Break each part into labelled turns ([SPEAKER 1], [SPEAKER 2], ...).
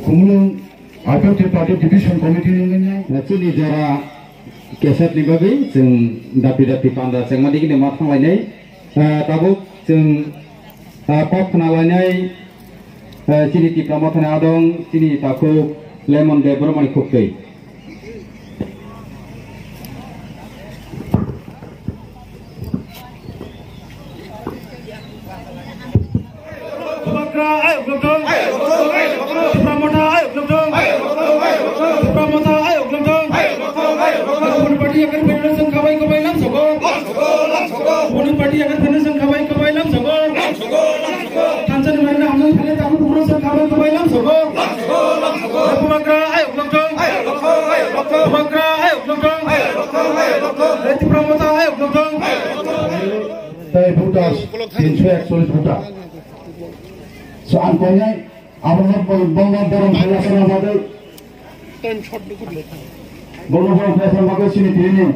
[SPEAKER 1] Kumulung Adopted Party Division Committee ni
[SPEAKER 2] Actually jara keset ni bagai jeng dapi panda jeng madi kini matang lainai tabuk jeng pop kenalainai cini tipe matang adong cini takuk lemon debor mani kopi.
[SPEAKER 1] So angkanya abang borong pelajaran bagai borong pelajaran bagai sini ini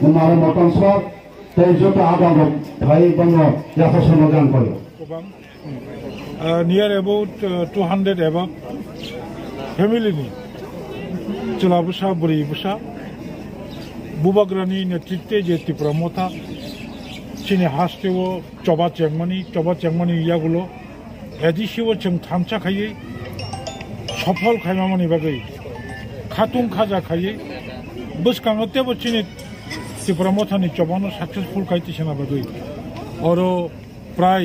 [SPEAKER 1] nama motor swap terjadi ada bayi bangga jasa semagan kali.
[SPEAKER 3] Near about 200 above family ni cila besar beri besar bubagrani netrite jeti pramota sini hastewo coba cengmani yagulo एडिशिव जों थामचा खायै सफल खायमानि बागै खातुं खाजा खायै बसकांगतेबो चिनि Tripura मथानि चबानो successful खायतिसना बागै अरो प्राय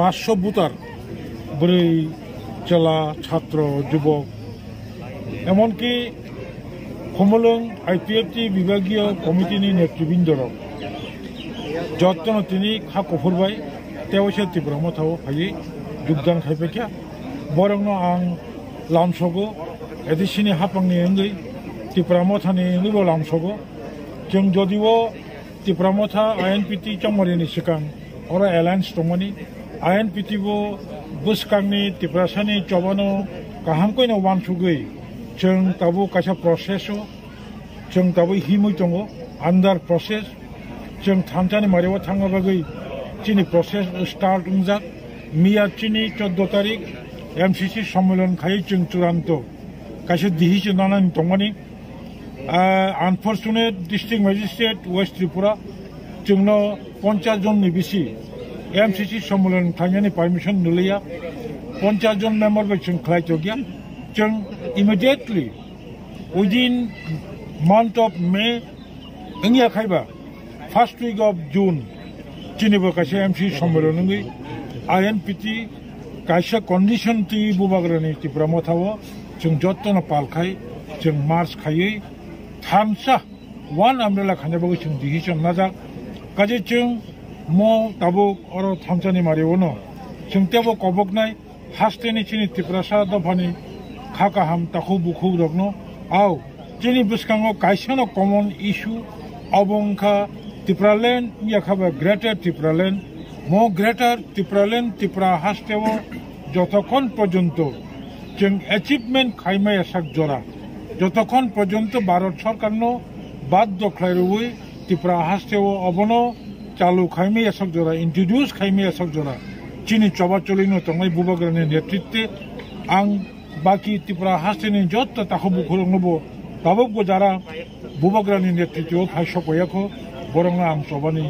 [SPEAKER 3] 500 बुटार ब्रै चला छात्र युवक एमनकि कमलং आईपीएफटी विभागीय कमिटिनि नेतृबृन्दरक जत्न तिनि खाखफोरबाय तेवसे त्रिपुरा मथाव फायै योगदान खायफैया बरंनो आं लामसगो एदिसिनि हापांनि अंगै त्रिपुरा मथानि अंगैबो लामसगो जों जदिबो त्रिपुरा मथा आईएनपीटी चमरिनि सिगां अरा एलायन्स दंमोन आईएनपीटीबो बसकांनि त्रिपुरासानि चबानो गाहामकैनो वानसुगै जों दाबो कासा प्रसेसो जों दाबो हिमै दङ आन्डार प्रसेस जों थामथानि मारियाव थाङा बागै चीनी प्रोसेस स्टार्ट उंजाक मिया चीनी 14 तारीख एमसीसी सम्मेलन खाई जों चुरांत कासे डिसिजन लानानै दंमोन unfortunate district magistrate west Tripura जोंनो 50 जननि बिसि एमसीसी सम्मेलन थांनायनि परमिशन नुलिया 50 जन मेम्बर बे जों खालायथ' गैया जों immediately within month of May इंगिया खायबा फर्स्ट वीक ऑफ जून चीनीबो कासे एमसी सम्मेलन आईएनपीटी कासे कंडीशन ती बुबाग्रानि त्रिपुरा मथाव जों जत्न पालखाय जों मार्च खायै थामसा वन अम्ब्रेला खानायबाबो जों डिसिजन नाजाक काजे जों मो ताबुक अर थामसानि मारिवनो जों तेबो कबकनाय हास्टेनि चीनी त्रिपुरासा दफानि खाकाहाम ताखौ बुखौ रगनो आव चीनी बसकांगो कासेनो कमन इशू अबंखा त्रिपुरालैंड याखाबा ग्रेटर त्रिपुरालैंड मो ग्रेटर त्रिपुरालैंड त्रिपुरा हास्टेव जतक्षण पर्यन्त जों एचिवमेंट खायमाय साक जरा जतक्षण पर्यन्त भारत सरकारनो बाध्य खायरुबै त्रिपुरा हास्टेव अबनो चालू खायमाय साक जरा इंट्रोड्यूस खायमाय साक जरा चीनी चबाचलिनो तंगाय बुबाग्रानि नेतृत्वे आं बाकी त्रिपुरा हास्टेनि जत्त ताखौ बुखुरंनोबो दाबो जारा बुबाग्रानि नेतृत्वआव फायसकयाखौ बरंना आं चबानि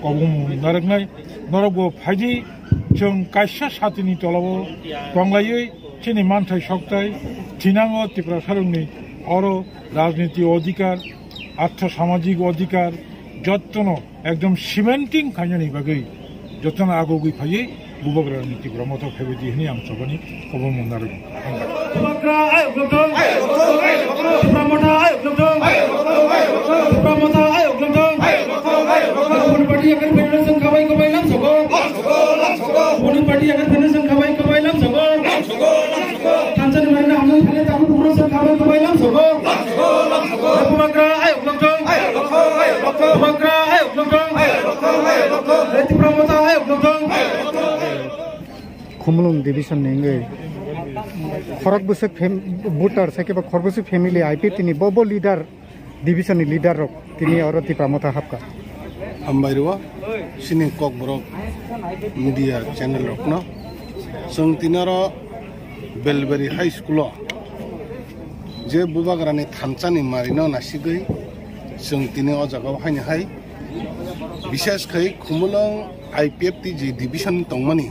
[SPEAKER 3] कबुं नारगनाय नरगो फायदि जों कायसा साथिनि तलाबो दंलायै चीनी मानथाय सकथाय थिनाङो त्रिपुरा सारंनि अरो राजनीति अधिकार आर्थ सामाजिक अधिकार जत्न एकदम सिमेंटिं खायनानि बागै जत्न आगोगै फायै बुबाग्रानि त्रिपुरा मथा फेबेदि हनि आं चबानि कबुं नारगो
[SPEAKER 4] खुमलुंग डिविजन नेंगे खरक बुसक बुटार सेकेबा खरबुसक फैमिली आईपीटी नि बबो लीडर डिविजन नि लीडर रक तिनी और त्रिपुरा मथा हाबका
[SPEAKER 5] हामबायरुवा सिनि कक बरक media channel rokno sung tinaro Belberry High School je bubagrani thamchani marino nasigoi sung tini o jaga haini hai bishesh khai khumulong IPFT je division tongmani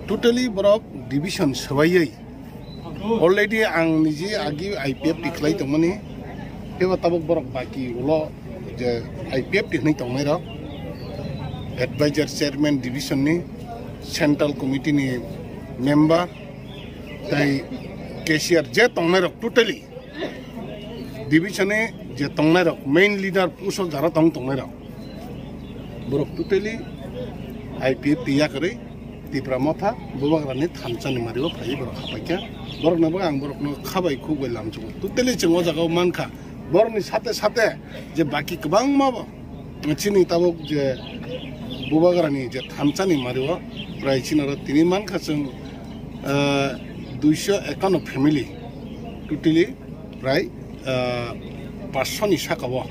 [SPEAKER 5] totally borok division sabayai already ang niji agi IPFT khlai tongmani teba tabok borok baki ulo je IPFT nei tongmai rok advisor chairman division ni central committee ni member tai cashier je tongnai rok totally division e je tongnai rok main leader pusol jara tongnai rok borok totally IPFT ya kare tipra motha bubagrani thamchani maribo phai borok khapaikya borok na ang borok no khabai khu goilam chu totally chengo jaga mankha borok ni sate je baki kabang mabo chini tabok je bubagrani je thamchani maribo prai chinara tini mankha chung 251 family totally prai 500 ni sakabo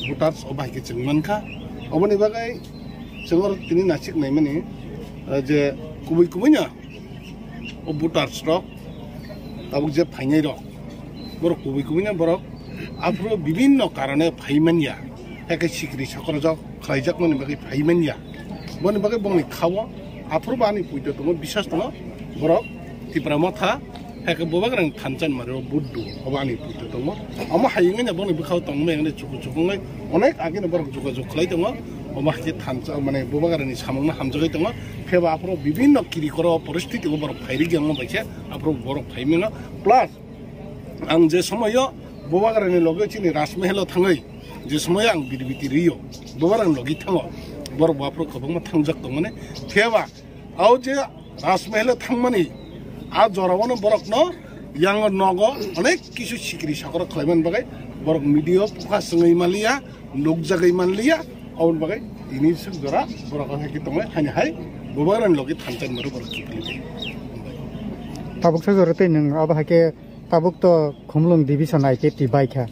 [SPEAKER 5] voters obahike chung mankha oboni bagai chengor tini nasik naimani je kubunya o voters rok tabuk je phainai rok borok kubunya borok afro bibinno karone phaimania eke sikri sakor jok khlaijak mani bagai phaimania boni bagai bongni khawa afro bani puito tomo bisas tomo borok tipra motha eke bubagrang thamchan maro buddu obani puito tomo ama hayingnya boni bikhaw tongme ngne chukungai onek agene borok jogajog khlai tomo omahke thamcha mane bubagrani samungna hamjagai tomo pheba afro bibinno kiri koro poristiti borok phairi gyang baise afro borok phaimena plus ang je somoyo bubagrani loge chini rasmehelo thangai je somoyo ang birbiti riyo bubagrang logi thango borok afro khobangma thangjak tongmane pheba au je rasmehelo thangmani a jorawano borok no yang nogo onek kisu sikri sakor khlaiman bagai borok media puka sungai malia nokjagai manlia aun bagai ini sejora borok haki tongme hani hai bubaran logi thanchan maru borok kipli
[SPEAKER 4] tabuk sejora te nang aba hake tabuk to khumlung division IPFT baikha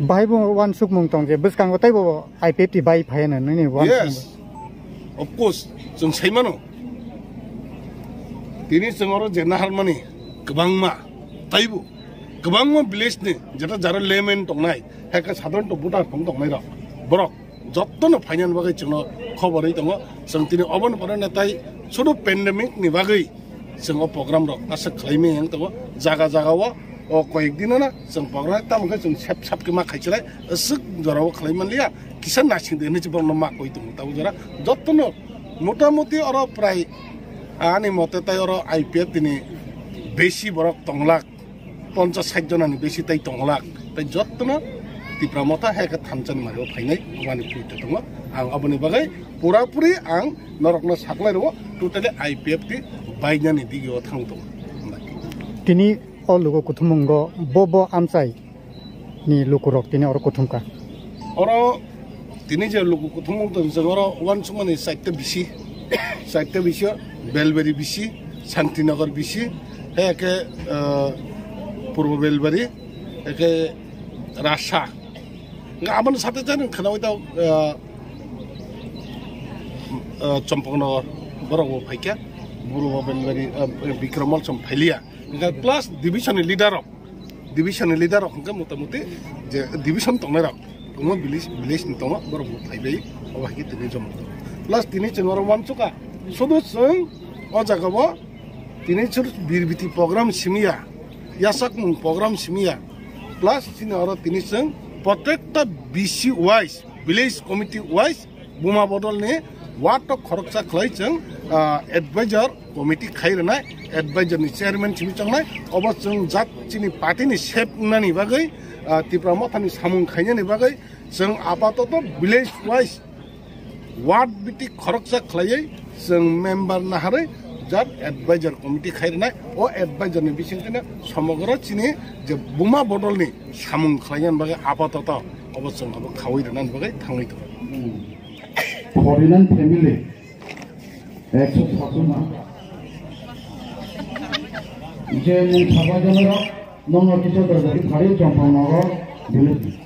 [SPEAKER 4] baibo wan suk mung tong je buskang go taibo IPFT bai phayana nani wan
[SPEAKER 5] yes of course jong saimano tini sengoro jena harmoni kebangma taibu kebangma village ni jeta jara layman tongnai heka sadon to buta tongnai ra borok jottono finance bagai chungno khobor ei tongo jong tini obon porana tai sudu pandemic ni bagai jong program rok asa khlaime yang tongo jaga wa o koik dinana jong program tamke jong sap ke ma khaichilai asuk jorao khlaiman liya kisan nasing de ni jibon ma koi tongo tabu jara jottono motamoti oro prai ani mote tai oro IPFT ni beshi borok tonglak 50-60 jonani beshi tai tonglak tai jottono tipra motha heka thamchan mario phainai wani puito tongo ang aboni bagai purapuri ang norokno saklai ro totally IPFT bainani digio thang tongo
[SPEAKER 4] tini o logo kuthumunggo bobo amchai ni lukurok tini oro kuthumka
[SPEAKER 5] oro tini je logo kuthumung to jogoro wan sumani saite bisi Belberry bisi Shantinagar bisi heke purbo Belberry heke Rasha ngaban sate jan khanau ta Champangnagar borok phaikya purbo Belberry Bikramal chom phailia plus division leader hangka motamuti je division tongnai rok komo village ni tongo borok phaibai obaki tini jom plus tini chengoro wanchuka sudu sung o jagabo tini chur birbiti program simia yasak mung program simia plus tini oro tini sung protekta BC wise village committee wise buma bodol ne wato khoroksa khlai chung advisor committee khairana advisor ni chairman chimi changnai obo chung jat chini party ni shape nani bagai tipra mothani samung khaina ni bagai chung apatot village wise ward biti khoroksa khlai chung member nahare jat advisor committee khairana o advisor ni bisingtina samogro chini je buma bodol ni samung khlaian bagai apatot obo chung abo khawai ranan bagai thangai to
[SPEAKER 1] Foreign family, exo-sasuna. Jadi sahaja mereka nomor kita terjadi hari Champangnagar village.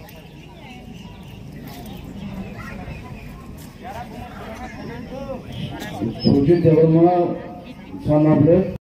[SPEAKER 1] Suci Dewa Mana Sanablet